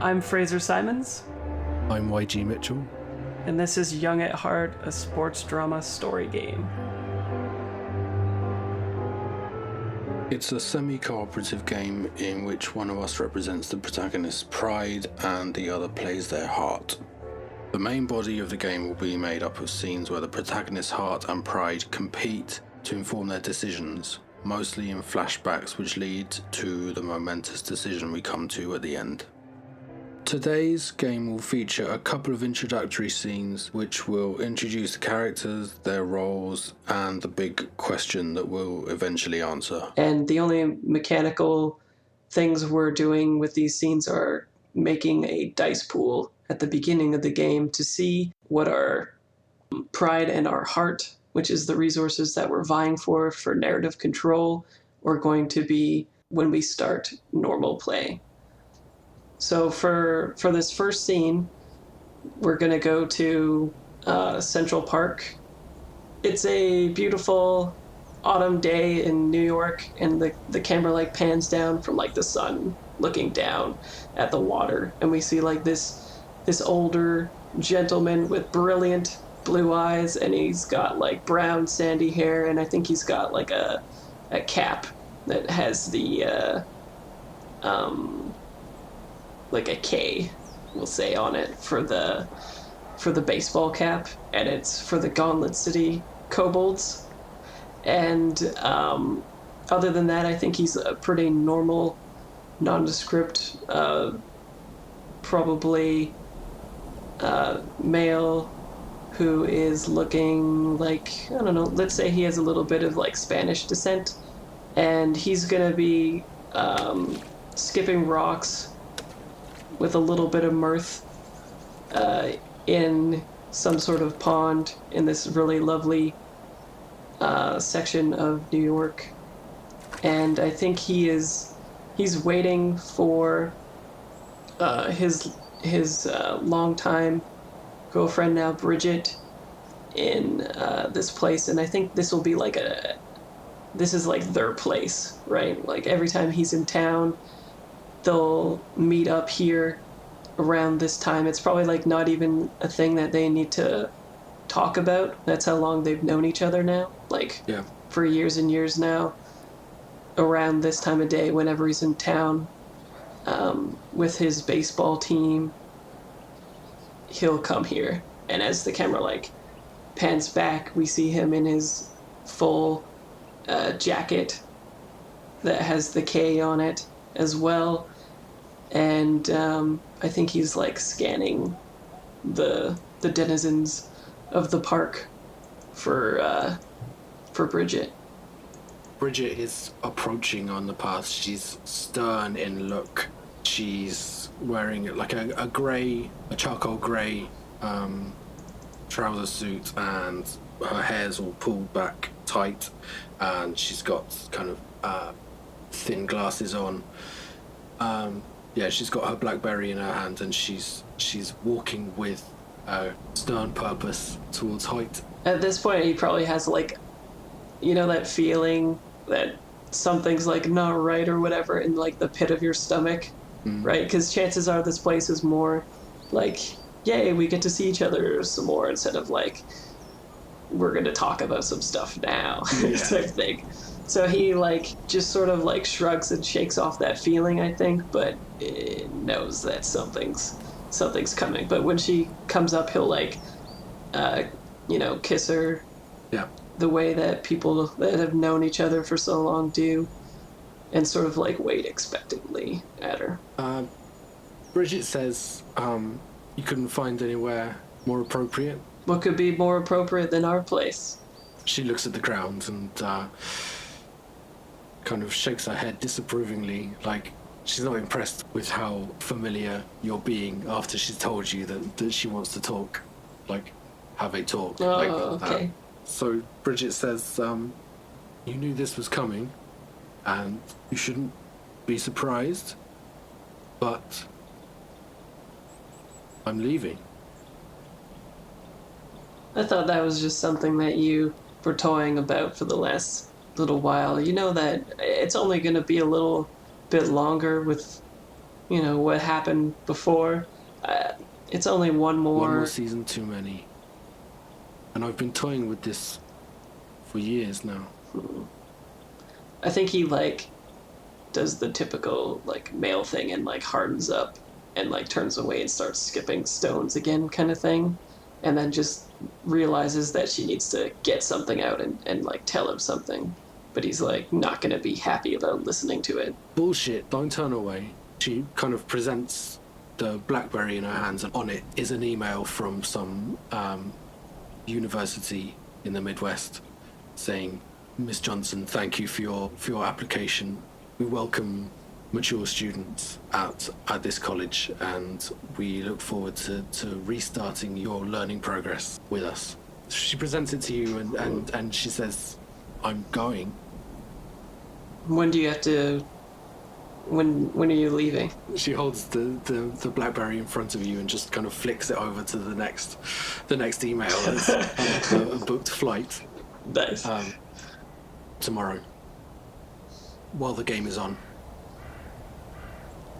I'm Fraser Simons, I'm YG Mitchell. and this is Young at Heart, a sports drama story game. It's a semi-cooperative game in which one of us represents the protagonist's pride and the other plays their heart. The main body of the game will be made up of scenes where the protagonist's heart and pride compete to inform their decisions, mostly in flashbacks which lead to the momentous decision we come to at the end. Today's game will feature a couple of introductory scenes which will introduce the characters, their roles, and the big question that we'll eventually answer. And the only mechanical things we're doing with these scenes are making a dice pool at the beginning of the game to see what our pride and our heart, which is the resources that we're vying for narrative control, are going to be when we start normal play. So for this first scene, we're going to go to Central Park. It's a beautiful autumn day in New York, and the camera pans down from the sun looking down at the water, and we see this older gentleman with brilliant blue eyes, and he's got brown sandy hair, and I think he's got a cap that has the a K, we'll say, on it for the baseball cap, and it's for the Gauntlet City Kobolds. And other than that, I think he's a pretty normal, nondescript, probably male who is looking I don't know, let's say he has a little bit of Spanish descent, and he's gonna be skipping rocks with a little bit of mirth in some sort of pond in this really lovely section of New York. And I think he's waiting for his longtime girlfriend, now Bridget, in this place. And I think this will be this is their place, right? Every time he's in town, they'll meet up here around this time. It's probably not even a thing that they need to talk about. That's how long they've known each other now. Yeah. For years and years now. Around this time of day, whenever he's in town with his baseball team, he'll come here. And as the camera pans back, we see him in his full jacket that has the K on it as well. And I think he's scanning the denizens of the park for Bridget. Bridget is approaching on the path. She's stern in look. She's wearing a charcoal grey trouser suit, and her hair's all pulled back tight, and she's got kind of thin glasses on. She's got her BlackBerry in her hand, and she's walking with a stern purpose towards Hoyt. At this point, he probably has that feeling that something's not right or whatever in the pit of your stomach, right? Because chances are this place is more yay, we get to see each other some more, instead of we're gonna talk about some stuff now. Type thing. So he just sort of shrugs and shakes off that feeling, I think, but it knows that something's coming. But when she comes up, he'll kiss her. Yeah. The way that people that have known each other for so long do, and sort of wait expectantly at her. Bridget says you couldn't find anywhere more appropriate. What could be more appropriate than our place? She looks at the ground and kind of shakes her head disapprovingly, she's not impressed with how familiar you're being after she's told you that she wants to talk, have a talk. Okay. So Bridget says, you knew this was coming, and you shouldn't be surprised, but I'm leaving. I thought that was just something that you were toying about for the last little while. You know that it's only going to be a little bit longer with, what happened before. It's only one more season too many. And I've been toying with this for years now. I think he, does the typical, male thing and, hardens up and, turns away and starts skipping stones again kind of thing. And then just realizes that she needs to get something out and tell him something. But he's, not going to be happy about listening to it. Bullshit, don't turn away. She kind of presents the BlackBerry in her hands, and on it is an email from some university in the Midwest saying, Miss Johnson, thank you for your application. We welcome mature students at this college, and we look forward to restarting your learning progress with us. She presents it to you, and she says, I'm going. When do you have to... When are you leaving? She holds the BlackBerry in front of you and just kind of flicks it over to the next email. It's a booked flight. Nice. Tomorrow, while the game is on.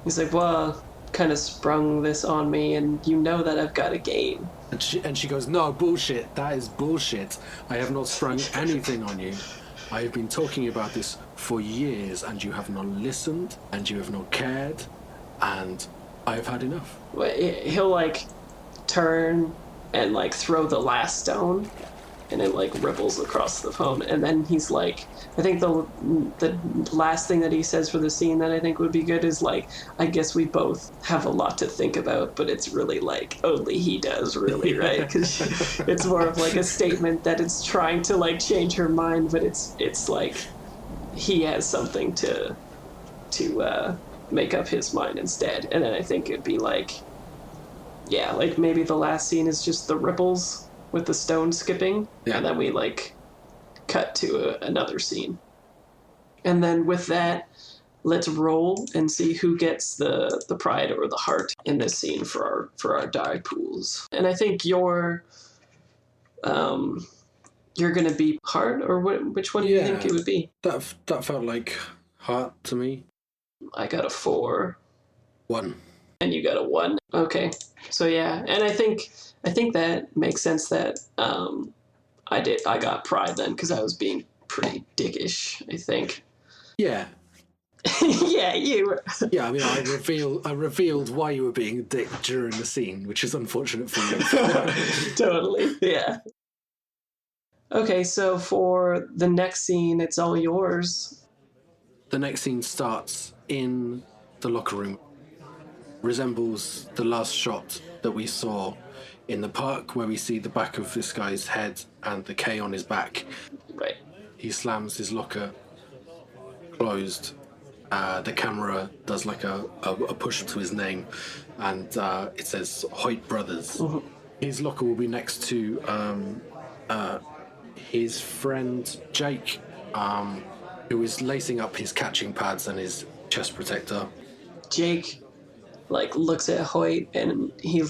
He's like, well, kind of sprung this on me, and you know that I've got a game. And she goes, no, bullshit. That is bullshit. I have not sprung anything on you. I have been talking about this for years, and you have not listened, and you have not cared, and I have had enough. He'll, turn and, throw the last stone, and it, ripples across the phone. And then he's like, I think the last thing that he says for the scene that I think would be good is, I guess we both have a lot to think about, but it's really, only he does, really, right? Because it's more of, a statement that it's trying to, change her mind, but it's he has something to make up his mind instead. And then I think it'd be maybe the last scene is just the ripples with the stone skipping, and then we cut to another scene. And then with that, let's roll and see who gets the pride or the heart in this scene for our die pools. And I think you're gonna be heart, or which one do you think it would be? That felt like heart to me. I got a 4. 1. And you got a 1. Okay, so yeah, and I think that makes sense that I got pride then, because I was being pretty dickish, I think. Yeah. Yeah, you were. Yeah, I mean, I revealed why you were being a dick during the scene, which is unfortunate for you. Totally, yeah. Okay, so for the next scene, it's all yours. The next scene starts in the locker room. Resembles the last shot that we saw in the park, where we see the back of this guy's head and the K on his back. Right. He slams his locker closed. The camera does a push to his name, and it says Hoyt Brothers. Mm-hmm. His locker will be next to his friend Jake, who is lacing up his catching pads and his chest protector. Jake looks at Hoyt, and he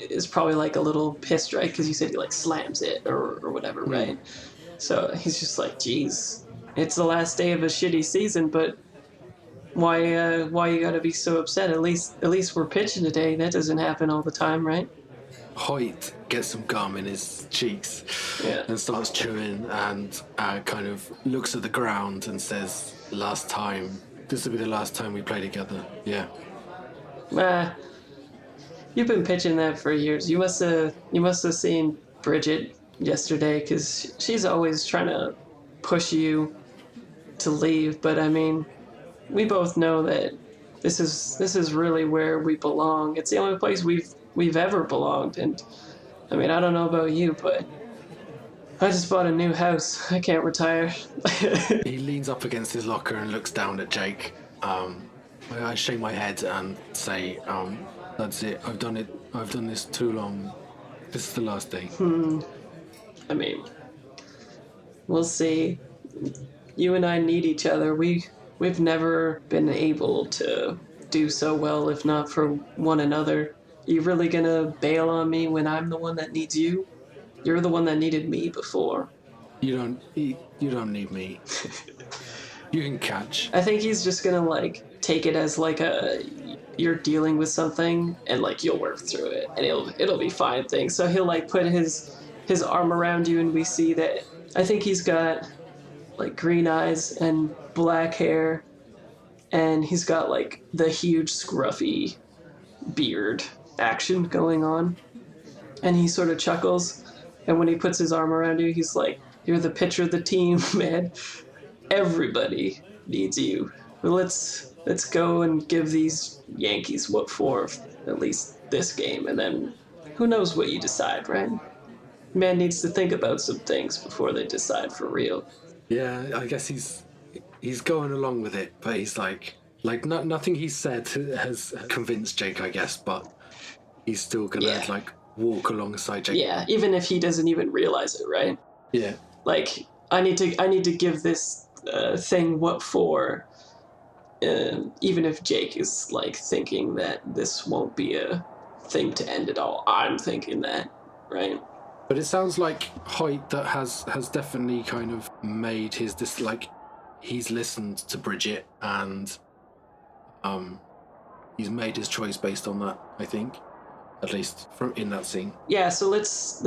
is probably a little pissed, right? Because you said he slams it or whatever, right? So he's just geez, it's the last day of a shitty season, but why you gotta be so upset? At least we're pitching today. That doesn't happen all the time, right? Hoyt gets some gum in his cheeks and starts chewing, and kind of looks at the ground and says, last time. This will be the last time we play together. Yeah. You've been pitching that for years. You must have seen Bridget yesterday, because she's always trying to push you to leave. But I mean, we both know that this is really where we belong. It's the only place we've ever belonged. And I mean, I don't know about you, but I just bought a new house. I can't retire. He leans up against his locker and looks down at Jake. I shake my head and say, that's it. I've done it. I've done this too long. This is the last day. I mean, we'll see. You and I need each other. We've never been able to do so well if not for one another. You really gonna bail on me when I'm the one that needs you? You're the one that needed me before. You don't need me. You can catch. I think he's just gonna like take it as like you're dealing with something and like you'll work through it and it'll be fine thing. So he'll like put his arm around you and we see that I think he's got like green eyes and black hair and he's got like the huge scruffy beard action going on. And he sort of chuckles and when he puts his arm around you, he's like, "You're the pitcher of the team, man. Everybody needs you. But let's go and give these Yankees what for at least this game, and then who knows what you decide, right? Man needs to think about some things before they decide for real." Yeah, I guess he's going along with it, but he's like nothing he's said has convinced Jake, I guess, but he's still gonna like walk alongside Jake. Yeah, even if he doesn't even realize it, right? Yeah. Like I need to give this thing what for, even if Jake is like thinking that this won't be a thing to end it all. I'm thinking that, right? But it sounds like Hoyt that has definitely kind of made he's listened to Bridget and he's made his choice based on that, I think, at least from in that scene. Yeah, so let's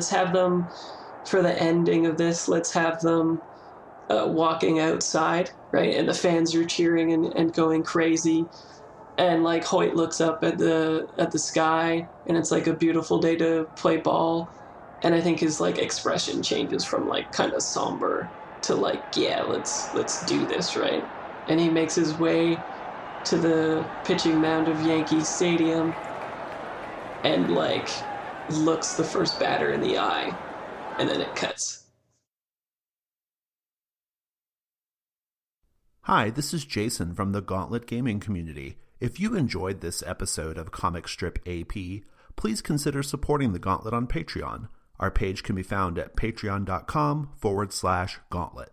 have them for the ending of this. Let's have them walking outside, right? And the fans are cheering and going crazy. And like Hoyt looks up at the sky, and it's like a beautiful day to play ball. And I think his like expression changes from like kind of somber to like, yeah, let's do this, right? And he makes his way to the pitching mound of Yankee Stadium and like looks the first batter in the eye, and then it cuts. Hi, this is Jason from the Gauntlet Gaming Community. If you enjoyed this episode of Comic Strip AP, please consider supporting the Gauntlet on Patreon. Our page can be found at patreon.com/gauntlet.